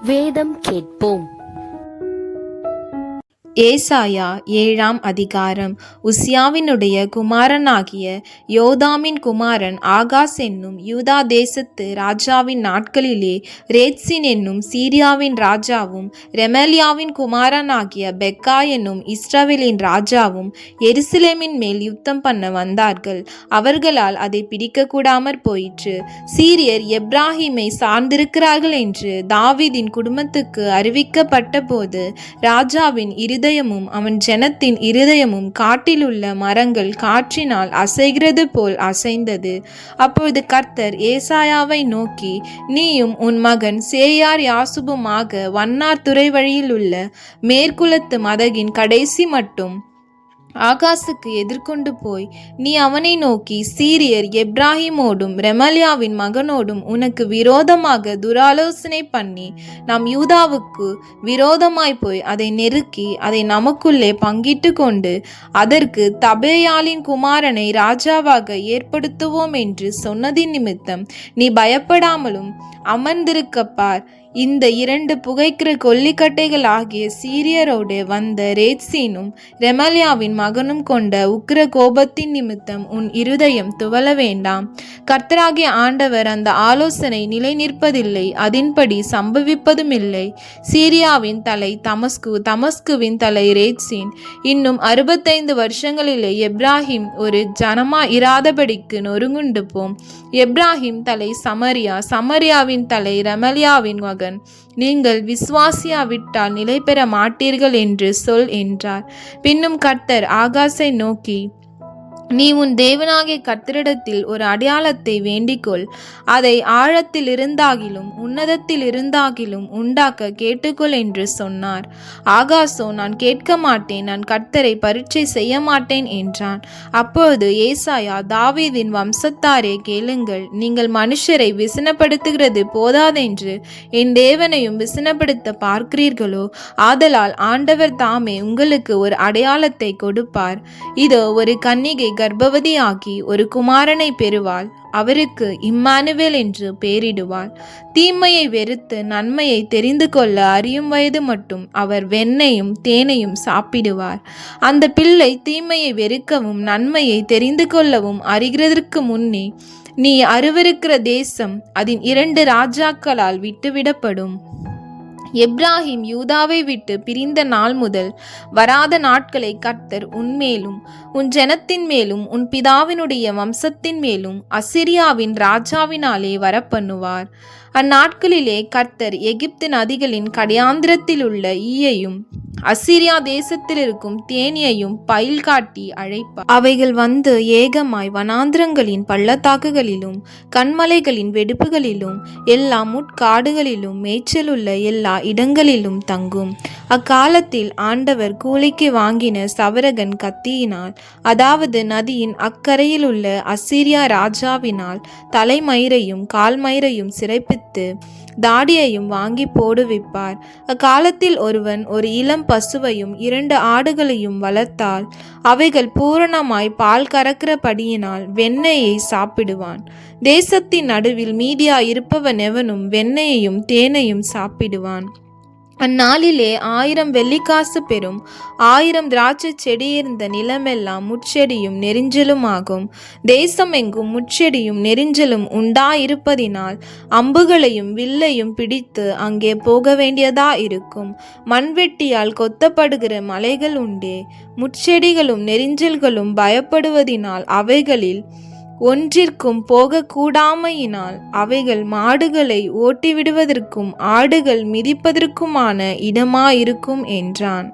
வேதம் கேட்போம். ஏசாயா 7ஆம் அதிகாரம். உசியாவினுடைய குமாரனாகிய யோதாமின் குமாரன் ஆகாஸ் என்னும் யூதா தேசத்து ராஜாவின் நாட்களிலே ரேத்சின் என்னும் சீரியாவின் ராஜாவும் ரெமலியாவின் குமாரனாகிய பெக்கா என்னும் இஸ்ரவேலின் ராஜாவும் எருசலேமின் மேல் யுத்தம் பண்ண வந்தார்கள். அவர்களால் அதை பிடிக்கக்கூடாமற் போயிற்று. சீரியர் எப்ராஹீமை சார்ந்திருக்கிறார்கள் என்று தாவீதின் குடும்பத்துக்கு அறிவிக்கப்பட்ட போது ராஜாவின் இருதயமும் அவன் ஜனத்தின் இருதயமும் காட்டிலுள்ள மரங்கள் காற்றினால் அசைகிறது போல் அசைந்தது. அப்பொழுது கர்த்தர் ஏசாயாவை நோக்கி, நீயும் உன் மகன் சேயார் யாசுபுமாக வண்ணார் துறை வழியில் உள்ள மேற்குலத்து மதகின் கடைசி மட்டும் ஆகாசுக்கு எதிர்கொண்டு போய் நீ அவனை நோக்கி, சீரியர் எப்ராஹீமோடும் ரெமலியாவின் மகனோடும் உனக்கு விரோதமாக துராலோசனை பண்ணி நாம் யூதாவுக்கு விரோதமாய் போய் அதை நெருக்கி அதை நமக்குள்ளே பங்கிட்டு கொண்டு அதற்கு தபேயாலின் குமாரனை ராஜாவாக ஏற்படுத்துவோம் என்று சொன்னதின் நிமித்தம் நீ பயப்படாமலும் அமர்ந்திருக்கப்பார். இந்த 2 புகைக்கிற கொல்லிக்கட்டைகள் ஆகிய சீரியரோடு வந்த ரேத்சீனும் ரெமலியாவின் மகனும் கொண்ட உக்கிர கோபத்தின் நிமித்தம் உன் இருதயம் துவள வேண்டாம். கர்த்தராகிய ஆண்டவர் அந்த ஆலோசனை நிலை நிற்பதில்லை, அதின்படி சம்பவிப்பதும் இல்லை. சீரியாவின் தலை தமஸ்கு, தமஸ்குவின் தலை ரேத்சீன். இன்னும் 65 வருஷங்களிலே எப்ராஹிம் ஒரு ஜனமா இராதபடிக்கு நொறுங்குண்டு போம். எப்ராஹிம் தலை சமரியா, சமரியாவின் தலை ரெமலியாவின் மகன். நீங்கள் விசுவாசியாவிட்டால் நிலை பெற மாட்டீர்கள் என்று சொல் என்றார். பின்னும் கர்த்தர் ஆகாசை நோக்கி, நீ உன் தேவனாகிய கர்த்தரிடத்தில் ஒரு அடையாளத்தை வேண்டிக்கொள். அதை ஆழத்தில் இருந்தாகிலும் உன்னதத்தில் இருந்தாகிலும் உண்டாக்க கேட்டுக்கொள் என்று சொன்னார். ஆகாசோ, நான் கேட்க மாட்டேன், நான் கர்த்தரை பரீட்சை செய்ய மாட்டேன் என்றான். அப்பொழுது ஏசாயா, தாவீதின் வம்சத்தாரே கேளுங்கள், நீங்கள் மனுஷரை விசனப்படுத்துகிறது போதாதென்று என் தேவனையும் விசனப்படுத்த பார்க்கிறீர்களோ? ஆதலால் ஆண்டவர் தாமே உங்களுக்கு ஒரு அடையாளத்தை கொடுப்பார். இதோ, ஒரு கன்னிகை கர்ப்பவதியாகி ஒரு குமாரனை பெறுவாள். அவருக்கு இம்மானுவேல் என்று பெயரிடுவாள். தீமையை வெறுத்து நன்மையை தெரிந்து கொள்ள அறியும் வயது மட்டும் அவர் வெண்ணையும் தேனையும் சாப்பிடுவார். அந்த பிள்ளை தீமையை வெறுக்கவும் நன்மையை தெரிந்து கொள்ளவும் அறிகிறதற்கு முன்னே நீ அருவருக்கிற தேசம் அதன் 2 ராஜாக்களால் விட்டுவிடப்படும். எப்ராஹிம் யூதாவை விட்டு பிரிந்த நாள் முதல் வராத நாட்களை கர்த்தர் உன்மேலும் உன் ஜனத்தின் மேலும் உன் பிதாவினுடைய வம்சத்தின் மேலும் அசிரியாவின் ராஜாவினாலே வரப்பண்ணுவார். அந்நாட்களிலே கர்த்தர் எகிப்து நதிகளின் கடையாந்திரத்தில் உள்ள ஈயையும் அசிரியா தேசத்தில் இருக்கும் தேனியையும் பயில் காட்டி அழைப்பார். அவைகள் வந்து ஏகமாய் வனாந்திரங்களின் பள்ளத்தாக்குகளிலும் கண்மலைகளின் வெடிப்புகளிலும் எல்லா முட்காடுகளிலும் மேய்ச்சலுள்ள எல்லா இடங்களிலும் தங்கும். அக்காலத்தில் ஆண்டவர் கூலிக்கு வாங்கின சவரகன் கத்தியினால், அதாவது நதியின் அக்கரையில் உள்ள அசிரியா ராஜாவினால் தலைமயிரையும் கால்மயிரையும் சிறைப்பித்து தாடியையும் வாங்கி போடுவிப்பார். அக்காலத்தில் ஒருவன் ஒரு இளம் பசுவையும் 2 ஆடுகளையும் வளர்த்தால் அவைகள் பூரணமாய் பால் கறக்கிறபடியினால் வெண்ணெயை சாப்பிடுவான். தேசத்தின் நடுவில் மீதியா இருப்பவன் எவனும் வெண்ணெயையும் தேனையும் சாப்பிடுவான். அந்நாளிலே 1000 வெள்ளிக்காசு பெறும். 1000 திராட்சை செடியிருந்த நிலமெல்லாம் முட்செடியும் நெரிஞ்சலும் ஆகும். தேசம் எங்கும் முட்செடியும் நெரிஞ்சலும் உண்டாயிருப்பதினால் அம்புகளையும் வில்லையும் பிடித்து அங்கே போக வேண்டியதா இருக்கும். மண்வெட்டியால் கொத்தப்படுகிற மலைகள் உண்டே. முட்செடிகளும் நெரிஞ்சல்களும் பயப்படுவதினால் அவைகளில் ஒன்றிற்கும் போகக்கூடாமையினால் அவைகள் மாடுகளை ஓட்டிவிடுவதற்கும் ஆடுகள் மிதிப்பதற்குமான இடமாயிருக்கும் என்றான்.